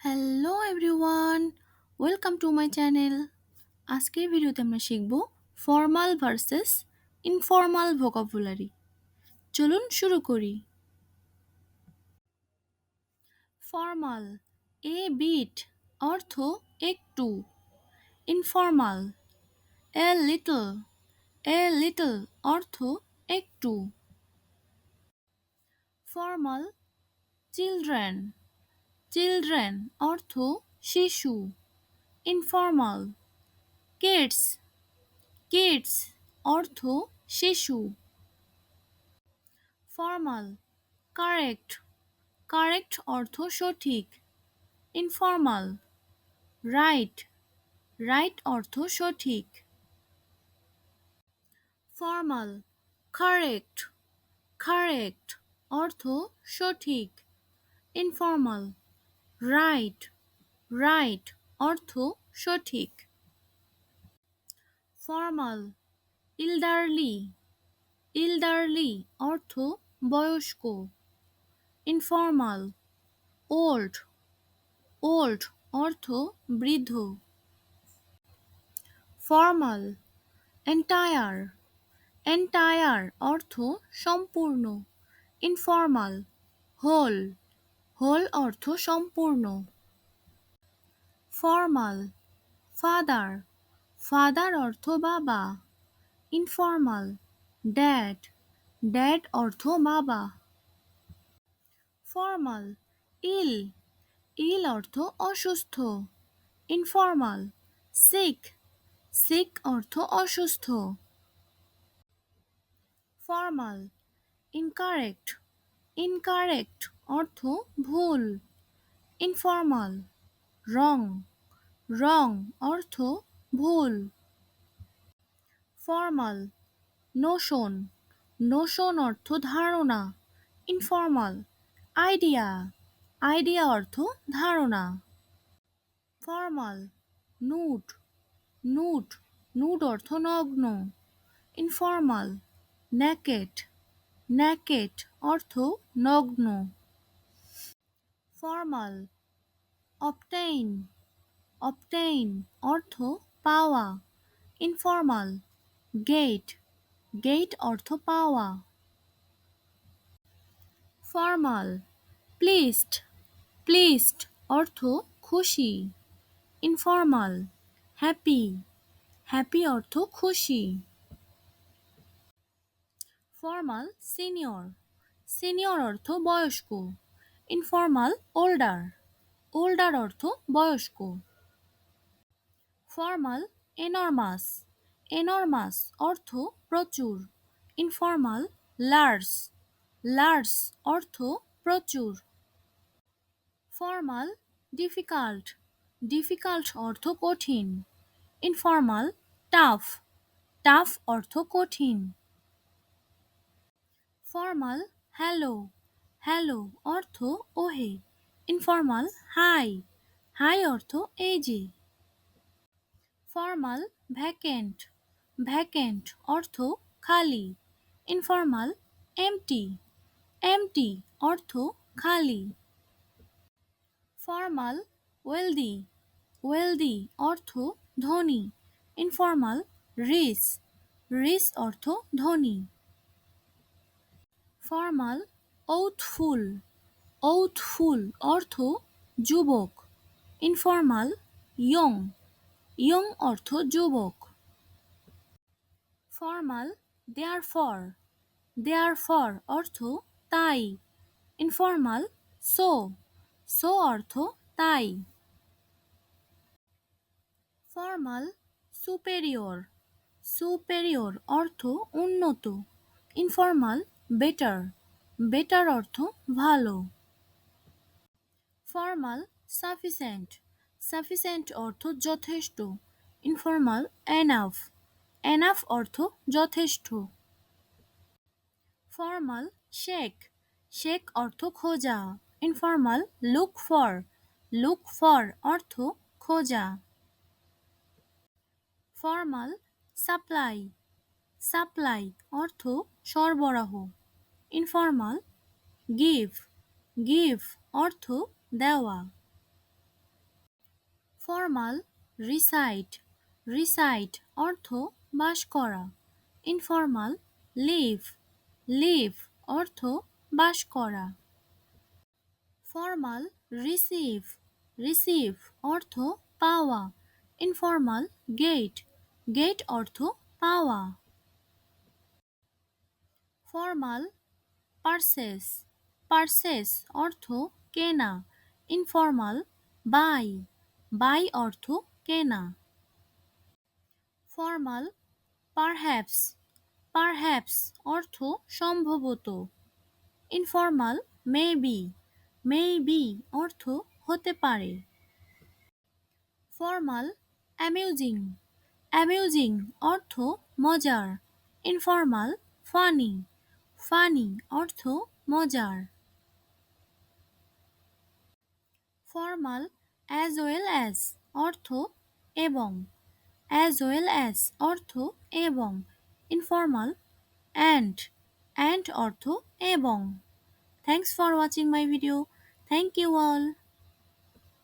Hello everyone, welcome to my channel. আজকের ভিডিওতে আমরা শিখব ফর্মাল ভার্সেস ইনফর্মাল ভোকাবুলারি। চলুন শুরু করি। ফর্মাল এ বিট অর্থ একটু, ইনফর্মাল এ লিটল অর্থ একটু। ফর্মাল চিলড্রেন অর্থ শিশু, ইনফর্মাল কিডস অর্থ শিশু। ফর্মাল কারেক্ট অর্থ সঠিক, ইনফর্মাল রাইট অর্থ সঠিক। ফর্মাল কারেক্ট অর্থ সঠিক, ইনফর্মাল রাইট অর্থ সঠিক। ফর্মাল ইলডারলি অর্থ বয়স্ক, ইনফর্মাল ওল্ড অর্থ বৃদ্ধ। ফর্মাল এন্টায়ার অর্থ সম্পূর্ণ, ইনফর্মাল হোল অর্থ সম্পূর্ণ। ফর্মাল ফাদার অর্থ বাবা, ইনফর্মাল ড্যাড অর্থ বাবা। ফর্মাল ইল অর্থ অসুস্থ, ইনফর্মাল সিক অর্থ অসুস্থ। ফর্মাল ইনকারেক্ট অর্থ ভুল, ইনফর্মাল রং অর্থ ভুল। ফর্মাল নোশন অর্থ ধারণা, ইনফর্মাল আইডিয়া অর্থ ধারণা। ফর্মাল নুড অর্থ নগ্ন, ইনফর্মাল নেকেড অর্থ নগ্ন। ফর্মাল অবটেইন অর্থ পাওয়া, ইনফর্মাল গেট অর্থ পাওয়া। ফর্মাল প্লিজড অর্থ খুশি, ইনফর্মাল হ্যাপি অর্থ খুশি। ফর্মাল সিনিয়র অর্থ বয়স্ক, ইনফর্মাল ওল্ডার অর্থ বয়স্ক। ফর্মাল এনরমাস অর্থ প্রচুর, ইনফর্মাল লার্জ অর্থ প্রচুর। ফর্মাল ডিফিকাল্ট অর্থ কঠিন, ইনফর্মাল টাফ অর্থ কঠিন। ফর্মাল হ্যালো অর্থ ওহে, ইনফর্মাল হাই অর্থ এই যে। ফর্মাল ভ্যাকেন্ট অর্থ খালি, ইনফর্মাল এমটি অর্থ খালি। ফর্মাল ওয়েলদি অর্থ ধনী, ইনফর্মাল রিচ অর্থ ধনী। ফর্মাল ওথফুল অর্থ যুবক, ইনফর্মাল ইয়ং অর্থ যুবক। ফর্মাল দেয়ারফর অর্থ তাই, ইনফর্মাল সো অর্থ তাই। ফর্মাল সুপেরিয়র অর্থ উন্নত, ইনফর্মাল বেটার অর্থ ভালো। ফর্মাল সাফিসেন্ট অর্থ যথেষ্ট, ইনফর্মাল এনাফ অর্থ যথেষ্ট। ফর্মাল শেক অর্থ খোঁজা, ইনফর্মাল লুক ফর অর্থ খোঁজা। ফর্মাল সাপ্লাই অর্থ সরবরাহ, ইনফর্মাল গিভ অর্থ দেওয়া। ফর্মাল রিসাইড রিসাইড অর্থ বাস করা। ইনফর্মাল লিভ লিভ অর্থ বাস করা। ফর্মাল রিসিভ রিসিভ অর্থ পাওয়া। ইনফর্মাল গেট গেট অর্থ পাওয়া। ফর্মাল পারচেস পারচেস অর্থ কেনা। ইনফর্মাল বাই বাই অর্থ কেনা। ফর্মাল পারহ্যাপস পারহ্যাপস অর্থ সম্ভবত। ইনফর্মাল মেবি মেবি অর্থ হতে পারে। ফর্মাল অ্যামিউজিং অ্যামিউজিং অর্থ মজার। ইনফর্মাল ফানি ফানি অর্থ মজার। ফর্মাল অ্যাজ ওয়েল অ্যাজ অর্থ এবং। অ্যাজ ওয়েল অ্যাজ অর্থ এবং। ইনফর্মাল অ্যান্ড অ্যান্ড অর্থ এবং। Thanks for watching my video. Thank you all.